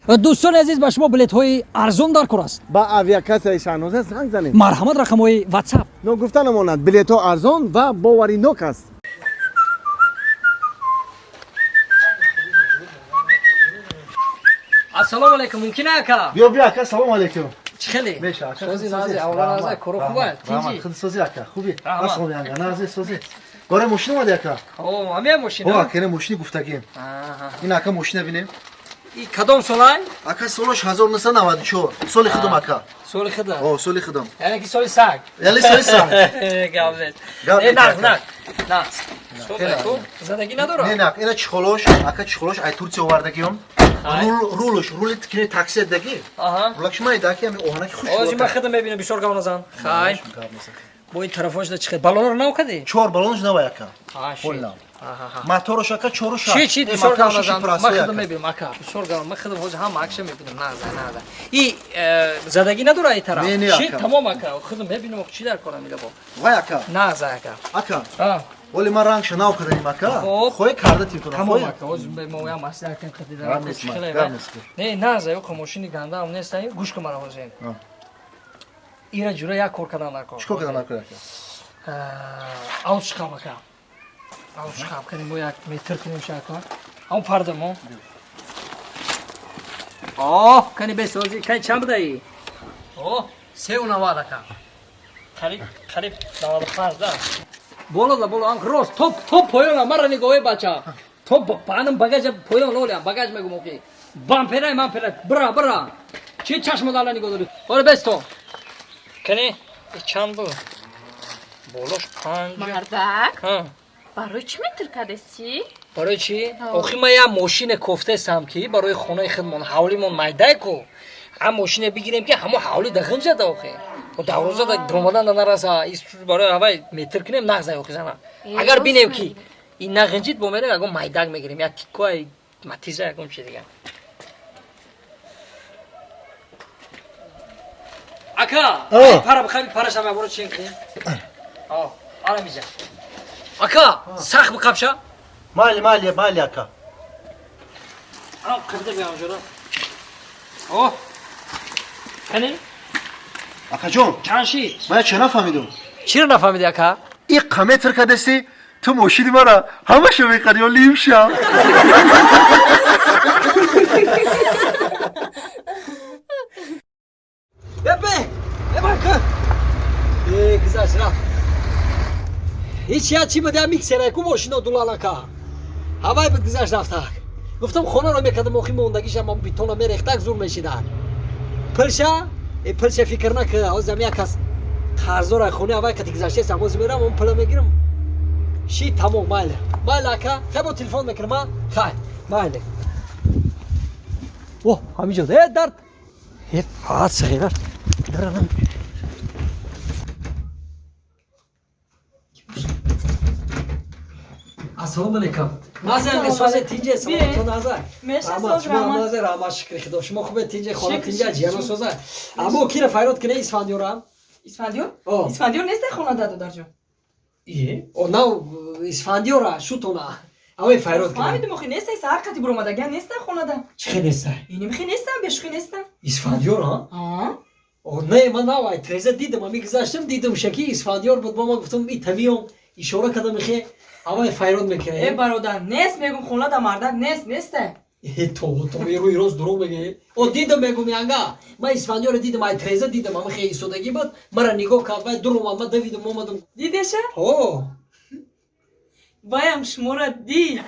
دوستان عزیز به شما بلیط های ارزان در کار است. با авиакассияи шаҳноза занг занед. مرحمت رقم های واتساپ. но гуфтанамонад билетҳо арзон ва боваринок аст. السلام علیکم ممکنه اکا؟ биё биё ака салом алейкум. چی خیلی؟ меша ака سوزی نازی اول نازی کرو خوبه تیجی. خود سوزی ака خوبی асол янга нази сӯзи. бора мошин омади ака. او همه ماشین. о акене мошини гуфтагим. ин ака мошина бинем. این کدام سالای؟ ака солаш 1994 соли хидом ака. سال خدا. о соли хидом. یعنی کی سال سگ؟ яли соли саг. گاوزه. گاو نه دیگه. نه نه. سال تو زندگی نداره. не не ина чихолош ака чихолош ай турсия овардагиём. рулош рулит кине такси даги. آها. рулакш май даки ами оҳанаки хуш. آجی من خدمت میبینم بسیار گاونازان. خای. با این طرفاش ده چخه بالون رو نو کدی؟ 4 балонш навай ака. آشی. моторош ака 4 шак. چی بسیار گاونازان. من خدمت میبینم اکا. بسیار گاون. من خدمت هوج هم اکش میبینم. نه نه. این زندگی نداره این طرف. چی تمام اکا. خدمت میبینم چی در کار میده با. вай ака. نه زا اکا. ака. آه. ولی من رنگ شناو کردیم اکا. خب. خوی کرده تیم کنم. تمام اکا. از به مویا مسئله کن خدی دارم. نه نه زا یک ماشینی گنده هم نیست. گوش کن مرا حسین. ایرا جوره یک کار کردن نکن. چیکار کردن نکن اکا؟ آوت شکام اکا. آوت شکام کنیم با یک متر کنیم شکا. آن پرده مو. آه کنی بسازی. کنی چند بدهی؟ آه 390 اکا. خریب 95 ده. بالا آن راست توپ پایان مرا نگاهی بچه. توپ پانم باگاج پایان لولیا باگاج میگم اوکی. بام پیرای من پیرای برا. چی چشم دالا نگاه داری؟ آره بستو. کنی چند بود؟ بالاش 5 مردک ها برای چی میترکدستی؟ برای چی؟ آخی ما یه ماشین کفته سم کی برای خونه خودمون حولیمون مایده کو هم ماشین بگیریم که همو حولی دخنجه ده آخی و دوروزه ده درمادن نرسه ایست برای هوای متر کنیم نغزه آخی زنه اگر بینیم که این نخنجید بومره اگه مایدک میگیریم یا تیکای متیزه اگم چی دیگه اکا پارا بخوای پارش هم برو چین کنی آره میزه اکا سخت بکپشه مالی اکا. قبضه بیام جلو اوه کنی اکا جون چند شی من چه نفهمیدم. چی رو نفهمیدی اکا این قمه ترکدستی تو ماشین مرا همه شو میخری و لیم شم. ببکن گذاشت رفت هیچ چی بده میکسره کو ماشینا دولال که هوای بد گذاشت رفت گفتم خونه رو میکردم اخی موندگیش هم بیتون میریختک زور میشیدن پلشه فکر نکرد از زمین کس خرزور خونه هوای کتی گذاشته سموز میرم اون پلا میگیرم شی تمام مایل که خیلی تلفن میکنم خیلی مایل اوه همینجا درد فقط صغیره درنم السلام علیکم نازم سوزه تیجه سلام تو نازم مرسی اما سوز شما رحمت نازم رحمت شکر خدا شما خوبه تیجه خانه شکر، تیجه شکر، جیانو شکر. سوزه اما کی رو فایرات کنه اسفندیارم اسفندیار؟ آه. اسفندیار نیست خونه دادو در جا ایه او نو اسفندیارا شوتونا اما فایرات کنه فهمیدم اخی نیست سر قتی برو اومده گه نیست خونه ده چه نیست اینی میخی نیستم بشخی نیستم اسفندیارا آه او نه من نوای تریزه دیدم من میگذاشتم دیدم شکی اسفندیار بود با ما گفتم این تمیام اشاره کردم میخه اما فایرات ای میکنه برادر نیست میگم خونه ده مردک نیسته تو یه روی روز دروغ بگه او دیدم بگم یانگا من اسفندیار رو دیدم ای تریزه دیدم اما خیلی سودگی بود مرا نگاه کرد و دروغ من دویدم اومدم دیدشه؟ اوه بایم شما را دید